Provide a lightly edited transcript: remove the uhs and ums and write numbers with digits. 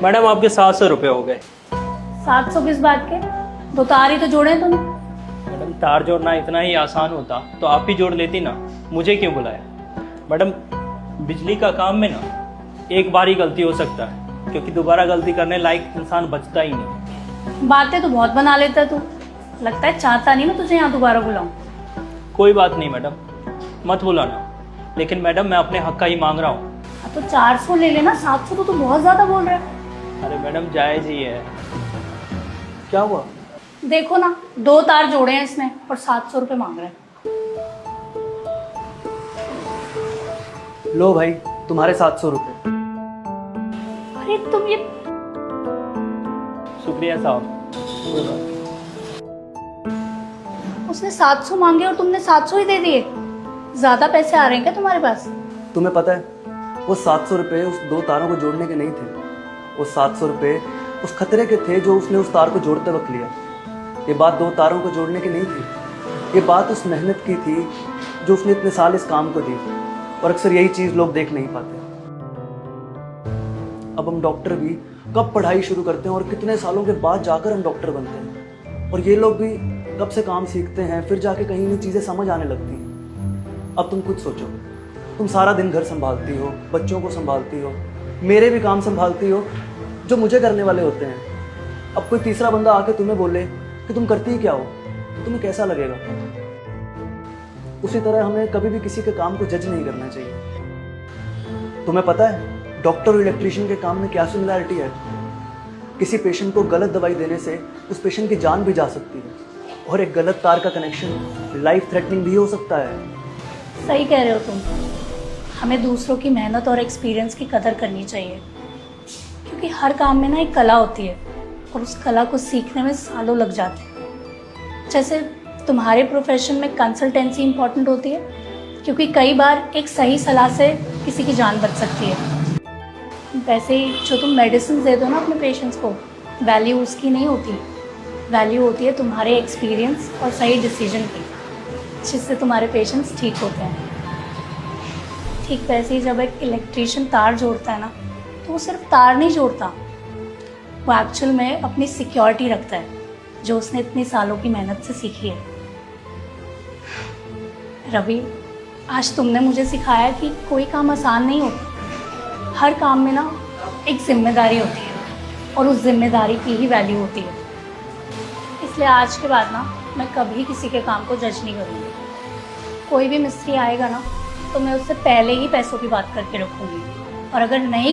Madam आपके 700 रुपये हो गए। 700 किस बात के? 2 तार ही तो जोड़े तुमने। मैडम तार जोड़ना इतना ही आसान होता तो आप ही जोड़ लेती ना, मुझे क्यों बुलाया? मैडम बिजली का काम में ना एक बार ही गलती हो सकता है, क्योंकि दोबारा गलती करने लायक इंसान बचता ही नहीं। बातें तो बहुत बना लेता तू, लगता है चाहता नहीं मैं तुझे यहाँ दोबारा बुलाऊं। कोई बात नहीं मैडम, मत बुलाना, लेकिन मैडम मैं अपने हक का ही मांग रहा हूँ। तो 400 ले लेना, 700 तो तू बहुत ज्यादा बोल रहा है। अरे मैडम जायज ही है। क्या हुआ? देखो ना, 2 तार जोड़े हैं इसने और 700 रुपये मांग रहा है। लो भाई तुम्हारे 700 रुपये। अरे तुम ये शुक्रिया साहब। उसने 700 मांगे और तुमने 700 ही दे दिए। ज्यादा पैसे आ रहे हैं क्या तुम्हारे पास? तुम्हें पता है वो 700 रुपये उस 2 तारों को जोड़ने के नहीं थे, वो 700 रुपये उस खतरे के थे जो उसने उस तार को जोड़ते वक्त लिया। ये बात 2 तारों को जोड़ने की नहीं थी, ये बात उस मेहनत की थी जो उसने इतने साल इस काम को दी, और अक्सर यही चीज़ लोग देख नहीं पाते। अब हम डॉक्टर भी कब पढ़ाई शुरू करते हैं और कितने सालों के बाद जाकर हम डॉक्टर बनते हैं, और ये लोग भी कब से काम सीखते हैं, फिर जाके कहीं नहीं चीज़ें समझ आने लगती हैं। अब तुम खुद सोचो, तुम सारा दिन घर संभालती हो, बच्चों को संभालती हो, मेरे भी काम संभालती हो जो मुझे करने वाले होते हैं। अब कोई तीसरा बंदा आके तुम्हें बोले कि तुम करती ही क्या हो, तो तुम्हें कैसा लगेगा? उसी तरह हमें कभी भी किसी के काम को जज नहीं करना चाहिए। तुम्हें पता है डॉक्टर और इलेक्ट्रीशियन के काम में क्या सिमिलरिटी है? किसी पेशेंट को गलत दवाई देने से उस पेशेंट की जान भी जा सकती है, और एक गलत तार का कनेक्शन लाइफ थ्रेटनिंग भी हो सकता है। सही कह रहे हो तुम। हमें दूसरों की मेहनत और एक्सपीरियंस की कदर करनी चाहिए, क्योंकि हर काम में ना एक कला होती है और उस कला को सीखने में सालों लग जाते हैं। जैसे तुम्हारे प्रोफेशन में कंसल्टेंसी इंपॉर्टेंट होती है, क्योंकि कई बार एक सही सलाह से किसी की जान बच सकती है। वैसे ही जो तुम मेडिसिन दे दो ना अपने पेशेंट्स को, वैल्यू उसकी नहीं होती, वैल्यू होती है तुम्हारे एक्सपीरियंस और सही डिसीजन की, जिससे तुम्हारे पेशेंट्स ठीक होते हैं। ठीक वैसे ही जब एक इलेक्ट्रीशियन तार जोड़ता है ना, तो वो सिर्फ तार नहीं जोड़ता, वो एक्चुअल में अपनी सिक्योरिटी रखता है जो उसने इतने सालों की मेहनत से सीखी है। रवि, आज तुमने मुझे सिखाया कि कोई काम आसान नहीं होता, हर काम में ना एक जिम्मेदारी होती है, और उस जिम्मेदारी की ही वैल्यू होती है। इसलिए आज के बाद ना मैं कभी किसी के काम को जज नहीं करूँगी। कोई भी मिस्त्री आएगा ना, तो मैं उससे पहले ही पैसों की बात करके रखूँगी, और अगर नहीं